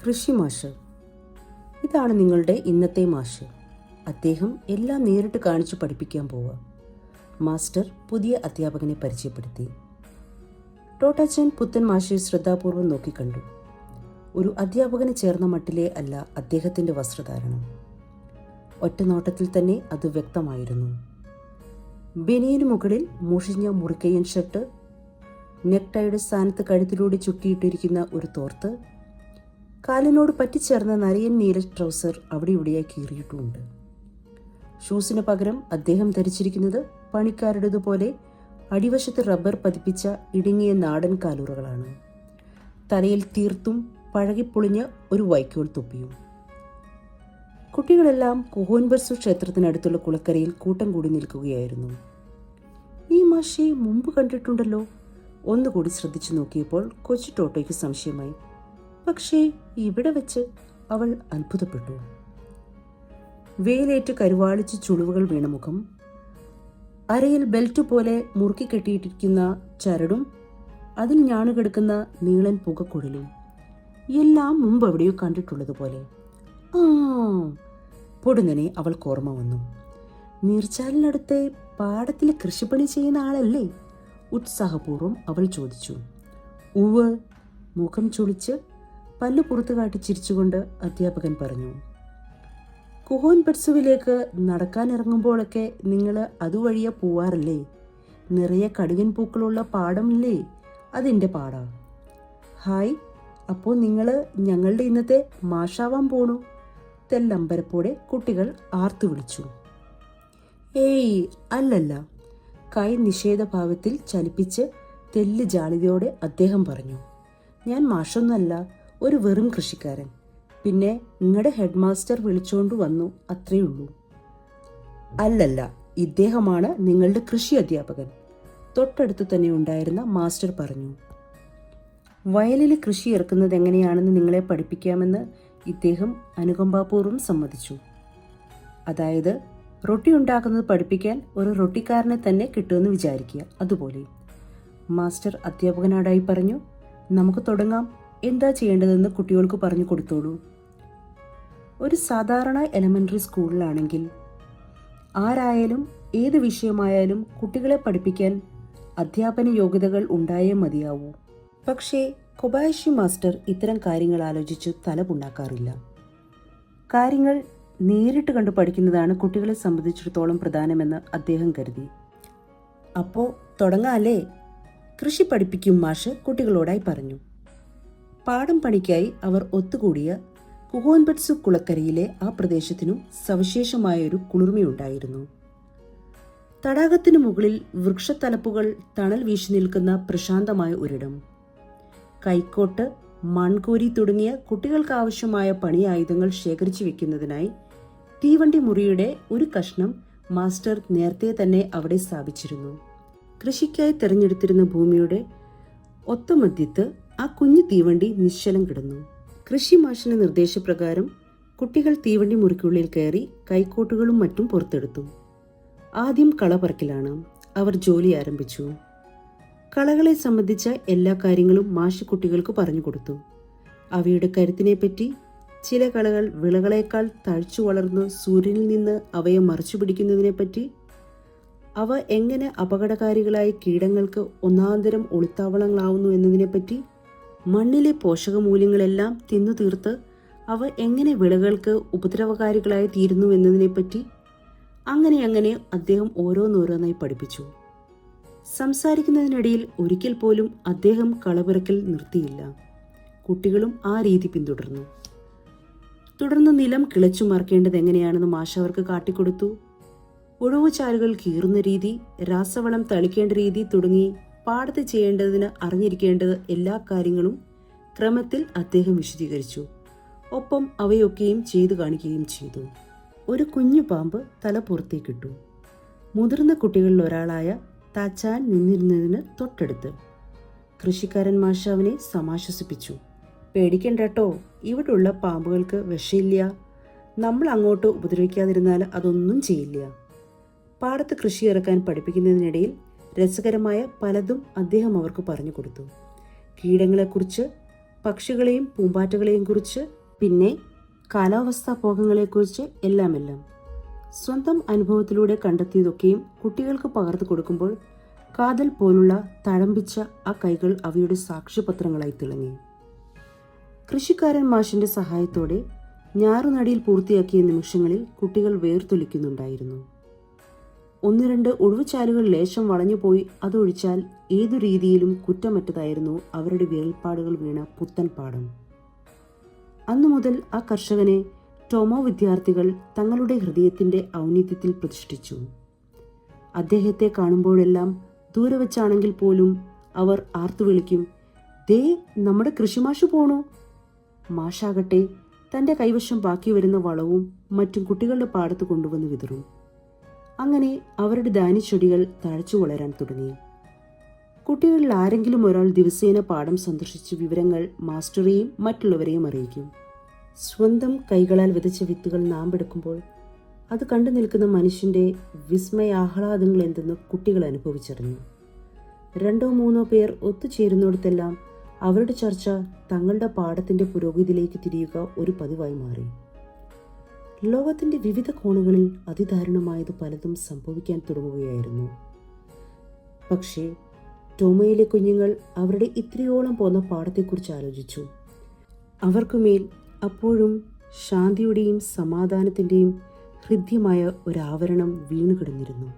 കൃഷി മാഷ്. ഇതാണ് നിങ്ങളുടെ ഇന്നത്തെ മാഷ്. അദ്ദേഹം എല്ലാം നേരിട്ട് കാണിച്ചു പഠിപ്പിക്കാൻ പോവുക. മാസ്റ്റർ പുതിയ അധ്യാപകനെ പരിചയപ്പെടുത്തി. ടോട്ടാച്ചൻ പുത്തൻ മാഷെ ശ്രദ്ധാപൂർവം നോക്കിക്കണ്ടു. ഒരു അധ്യാപകന് ചേർന്ന മട്ടിലേ അല്ല അദ്ദേഹത്തിൻ്റെ വസ്ത്രധാരണം. ഒറ്റ നോട്ടത്തിൽ തന്നെ അത് വ്യക്തമായിരുന്നു. ബനിയന് മുകളിൽ മുഷിഞ്ഞ മുറിക്കയ്യൻ ഷർട്ട്, നെക്ടൈയുടെ സ്ഥാനത്ത് കഴുത്തിലൂടെ ചുറ്റിയിട്ടിരിക്കുന്ന ഒരു തോർത്ത്, കാലിനോട് പറ്റിച്ചേർന്ന നരയൻ നീല ട്രൗസർ അവിടെ ഇവിടെയായി കീറിയിട്ടുമുണ്ട്. ഷൂസിന് പകരം അദ്ദേഹം ധരിച്ചിരിക്കുന്നത് പണിക്കാരുടേതുപോലെ അടിവശത്ത് റബ്ബർ പതിപ്പിച്ച ഇടുങ്ങിയ നാടൻ കാലുറകളാണ്. തലയിൽ തീർത്തും പഴകിപ്പൊളിഞ്ഞ ഒരു വൈക്കോൽ തൊപ്പിയും. കുട്ടികളെല്ലാം കുഹോൻബർസു ക്ഷേത്രത്തിനടുത്തുള്ള കുളക്കരയിൽ കൂട്ടം കൂടി നിൽക്കുകയായിരുന്നു. ഈ മാഷെ മുമ്പ് കണ്ടിട്ടുണ്ടല്ലോ. ഒന്നുകൂടി ശ്രദ്ധിച്ചു നോക്കിയപ്പോൾ കൊച്ചു ടോട്ടോയ്ക്ക് സംശയമായി. പക്ഷേ ഇവിടെ വെച്ച് അവൾ അത്ഭുതപ്പെട്ടു. വേലേറ്റ് കരുവാളിച്ച് ചുളിവുകൾ വീണ മുഖം, അരയിൽ ബെൽറ്റ് പോലെ മുറുക്കി കെട്ടിയിട്ടിരിക്കുന്ന ചരടും അതിൽ ഞാണുകിടക്കുന്ന നീളൻ പുകക്കുഴലും എല്ലാം മുമ്പ് എവിടെയോ കണ്ടിട്ടുള്ളതുപോലെ. പൊടുന്നനെ അവൾക്ക് ഓർമ്മ വന്നു. നീർച്ചാലിനടുത്തെ പാടത്തിൽ കൃഷിപ്പണി ചെയ്യുന്ന ആളല്ലേ? ഉത്സാഹപൂർവ്വം അവൾ ചോദിച്ചു. ഉവ്. മുഖം ചുളിച്ച് പല്ല് പുറത്തു കാട്ടി ചിരിച്ചുകൊണ്ട് അധ്യാപകൻ പറഞ്ഞു. കുഹോൻബർസുവിലേക്ക് നടക്കാനിറങ്ങുമ്പോഴൊക്കെ നിങ്ങൾ അതുവഴിയെ പോവാറല്ലേ? നിറയെ കടുകൻ പൂക്കളുള്ള പാടമില്ലേ? അതെൻ്റെ പാടാ. ഹായ്, അപ്പോൾ നിങ്ങൾ ഞങ്ങളുടെ ഇന്നത്തെ മാഷാവാൻ പോണു. തെല്ലമ്പരപ്പോടെ കുട്ടികൾ ആർത്തു വിളിച്ചു. ഏയ് അല്ലല്ല. കൈ നിഷേധഭാവത്തിൽ ചലിപ്പിച്ച് തെല്ല് ജാളിതയോടെ അദ്ദേഹം പറഞ്ഞു. ഞാൻ മാഷൊന്നല്ല, ഒരു വെറും കൃഷിക്കാരൻ. പിന്നെ നിങ്ങളുടെ ഹെഡ് മാസ്റ്റർ വിളിച്ചുകൊണ്ട് വന്നു, അത്രയുള്ളൂ. അല്ലല്ല, ഇദ്ദേഹമാണ് നിങ്ങളുടെ കൃഷി അധ്യാപകൻ, തൊട്ടടുത്ത് തന്നെ ഉണ്ടായിരുന്ന മാസ്റ്റർ പറഞ്ഞു. വയലിൽ കൃഷി ഇറക്കുന്നത് എങ്ങനെയാണെന്ന് നിങ്ങളെ പഠിപ്പിക്കാമെന്ന് ഇദ്ദേഹം അനുകമ്പാപൂർവ്വം സമ്മതിച്ചു. അതായത് റൊട്ടി ഉണ്ടാക്കുന്നത് പഠിപ്പിക്കാൻ ഒരു റൊട്ടിക്കാരനെ തന്നെ കിട്ടുമെന്ന് വിചാരിക്കുക, അതുപോലെ. മാസ്റ്റർ അധ്യാപകനോടായി പറഞ്ഞു. നമുക്ക് തുടങ്ങാം. എന്താ ചെയ്യേണ്ടതെന്ന് കുട്ടികൾക്ക് പറഞ്ഞു കൊടുത്തോളൂ. ഒരു സാധാരണ എലമെൻ്ററി സ്കൂളിലാണെങ്കിൽ ആരായാലും ഏത് വിഷയമായാലും കുട്ടികളെ പഠിപ്പിക്കാൻ അധ്യാപന യോഗ്യതകൾ ഉണ്ടായേ മതിയാവൂ. പക്ഷേ കൊബായാഷി മാസ്റ്റർ ഇത്തരം കാര്യങ്ങൾ ആലോചിച്ച് തല പുണ്ണാക്കാറില്ല. കാര്യങ്ങൾ നേരിട്ട് കണ്ടു പഠിക്കുന്നതാണ് കുട്ടികളെ സംബന്ധിച്ചിടത്തോളം പ്രധാനമെന്ന് അദ്ദേഹം കരുതി. അപ്പോൾ തുടങ്ങാല്ലേ? കൃഷി പഠിപ്പിക്കും മാഷ് കുട്ടികളോടായി പറഞ്ഞു. പാടം പണിക്കായി അവർ ഒത്തുകൂടിയ കുഹോൻബർസു കുളക്കരയിലെ ആ പ്രദേശത്തിനും സവിശേഷമായൊരു കുളിർമയുണ്ടായിരുന്നു. തടാകത്തിനു മുകളിൽ വൃക്ഷത്തലപ്പുകൾ തണൽ വീശി നിൽക്കുന്ന പ്രശാന്തമായ ഒരിടം. കൈക്കോട്ട്, മൺകോരി തുടങ്ങിയ കുട്ടികൾക്കാവശ്യമായ പണിയായുധങ്ങൾ ശേഖരിച്ചു വെക്കുന്നതിനായി തീവണ്ടി മുറിയുടെ ഒരു കഷ്ണം മാസ്റ്റർ നേരത്തെ തന്നെ അവിടെ സ്ഥാപിച്ചിരുന്നു. കൃഷിക്കായി തെരഞ്ഞെടുത്തിരുന്ന ഭൂമിയുടെ ഒത്തമധ്യത്ത് ആ കുഞ്ഞു തീവണ്ടി നിശ്ചലം കിടന്നു. കൃഷി മാഷിന്റെ നിർദ്ദേശപ്രകാരം കുട്ടികൾ തീവണ്ടി മുറിക്കുള്ളിൽ കയറി കൈക്കോട്ടുകളും മറ്റും പുറത്തെടുത്തു. ആദ്യം കള പറിക്കലാണ്. അവർ ജോലി ആരംഭിച്ചു. കളകളെ സംബന്ധിച്ച എല്ലാ കാര്യങ്ങളും മാഷ് കുട്ടികൾക്ക് പറഞ്ഞു കൊടുത്തു. അവയുടെ കരുത്തിനെപ്പറ്റി, ചില കളകൾ വിളകളേക്കാൾ തഴച്ചു വളർന്ന് സൂര്യനിൽ നിന്ന് അവയെ മറച്ചു പിടിക്കുന്നതിനെപ്പറ്റി, അവ എങ്ങനെ അപകടകാരികളായ കീടങ്ങൾക്ക് ഒന്നാന്തരം ഒളിത്താവളങ്ങളാവുന്നു എന്നതിനെപ്പറ്റി, മണ്ണിലെ പോഷകമൂല്യങ്ങളെല്ലാം തിന്നു തീർത്ത് അവ എങ്ങനെ വിളകൾക്ക് ഉപദ്രവകാരികളായി തീരുന്നു എന്നതിനെപ്പറ്റി, അങ്ങനെ അദ്ദേഹം ഓരോന്നോരോന്നായി പഠിപ്പിച്ചു. സംസാരിക്കുന്നതിനിടയിൽ ഒരിക്കൽ പോലും അദ്ദേഹം കളപിറക്കൽ നിർത്തിയില്ല. കുട്ടികളും ആ രീതി പിന്തുടർന്നു. തുടർന്ന് നിലം കിളച്ചു മറക്കേണ്ടത് എങ്ങനെയാണെന്ന് മാഷ് അവർക്ക് കാട്ടിക്കൊടുത്തു. ഉഴവുചാലുകൾ കീറുന്ന രീതി, രാസവളം തളിക്കേണ്ട രീതി തുടങ്ങി പാടത്ത് ചെയ്യേണ്ടതിന് അറിഞ്ഞിരിക്കേണ്ടത് എല്ലാ കാര്യങ്ങളും ക്രമത്തിൽ അദ്ദേഹം വിശദീകരിച്ചു. ഒപ്പം അവയൊക്കെയും ചെയ്തു കാണിക്കുകയും ചെയ്തു. ഒരു കുഞ്ഞു പാമ്പ് തല പുറത്തേക്കിട്ടു. മുതിർന്ന കുട്ടികളിൽ ഒരാളായ താച്ചാൻ നിന്നിരുന്നതിന് തൊട്ടടുത്ത്. കൃഷിക്കാരൻ മാഷ് അവനെ സമാശ്വസിപ്പിച്ചു. പേടിക്കണ്ടട്ടോ, ഇവിടുള്ള പാമ്പുകൾക്ക് വിഷയില്ല. നമ്മൾ അങ്ങോട്ട് ഉപദ്രവിക്കാതിരുന്നാൽ അതൊന്നും ചെയ്യില്ല. പാടത്ത് കൃഷി ഇറക്കാൻ പഠിപ്പിക്കുന്നതിനിടയിൽ രസകരമായ പലതും അദ്ദേഹം അവർക്ക് പറഞ്ഞു കൊടുത്തു. കീടങ്ങളെക്കുറിച്ച്, പക്ഷികളെയും പൂമ്പാറ്റകളെയും കുറിച്ച്, പിന്നെ കാലാവസ്ഥാ പോകങ്ങളെക്കുറിച്ച് എല്ലാം. സ്വന്തം അനുഭവത്തിലൂടെ കണ്ടെത്തിയതൊക്കെയും കുട്ടികൾക്ക് പകർന്നു കൊടുക്കുമ്പോൾ കാതൽ പോലുള്ള തഴമ്പിച്ച ആ കൈകൾ അവയുടെ സാക്ഷ്യപത്രങ്ങളായി തിളങ്ങി. കൃഷിക്കാരൻ മാഷിന്റെ സഹായത്തോടെ ഞാറുനടിയിൽ പൂർത്തിയാക്കിയ നിമിഷങ്ങളിൽ കുട്ടികൾ വേർത്തൊലിക്കുന്നുണ്ടായിരുന്നു. 1-2 ഒഴിവുചാലുകൾ ലേശം വളഞ്ഞുപോയി, അതൊഴിച്ചാൽ ഏതു രീതിയിലും കുറ്റമറ്റതായിരുന്നു അവരുടെ വിരൽപ്പാടുകൾ വീണ പുത്തൻ പാടം. അന്നു മുതൽ ആ കർഷകനെ ടോമോ വിദ്യാർത്ഥികൾ തങ്ങളുടെ ഹൃദയത്തിന്റെ ഔന്നിത്യത്തിൽ പ്രതിഷ്ഠിച്ചു. അദ്ദേഹത്തെ കാണുമ്പോഴെല്ലാം ദൂരെ വച്ചാണെങ്കിൽ പോലും അവർ ആർത്തുവിളിക്കും, ദേ നമ്മുടെ കൃഷിമാഷ് പോണു. മാഷാകട്ടെ തന്റെ കൈവശം ബാക്കി വരുന്ന വളവും മറ്റും കുട്ടികളുടെ പാടത്ത് കൊണ്ടുവന്ന് വിതറും. അങ്ങനെ അവരുടെ ധാന്യച്ചെടികൾ തഴച്ചു വളരാൻ തുടങ്ങി. കുട്ടികളിൽ ആരെങ്കിലും ഒരാൾ ദിവസേന പാടം സന്ദർശിച്ച് വിവരങ്ങൾ മാസ്റ്ററെയും മറ്റുള്ളവരെയും അറിയിക്കും. സ്വന്തം കൈകളാൽ വിതച്ച വിത്തുകൾ നാമ്പെടുക്കുമ്പോൾ അത് കണ്ടു നിൽക്കുന്ന മനുഷ്യന്റെ വിസ്മയാഹ്ലാദങ്ങൾ എന്തെന്ന് കുട്ടികൾ അനുഭവിച്ചറിഞ്ഞു. 2-3 പേർ ഒത്തുചേരുന്നിടത്തെല്ലാം അവരുടെ ചർച്ച തങ്ങളുടെ പാടത്തിന്റെ പുരോഗതിയിലേക്ക് തിരിയുക ഒരു പതിവായി മാറി. ലോകത്തിന്റെ വിവിധ കോണുകളിൽ അതിദാരുണമായത് പലതും സംഭവിക്കാൻ തുടങ്ങുകയായിരുന്നു. പക്ഷേ ടോമയിലെ കുഞ്ഞുങ്ങൾ അവരുടെ ഇത്രയോളം പോന്ന പാടത്തെക്കുറിച്ച് ആലോചിച്ചു. അവർക്കുമേൽ അപ്പോഴും ശാന്തിയുടെയും സമാധാനത്തിന്റെയും ഹൃദ്യമായ ഒരാവരണം വീണുകിടന്നിരുന്നു.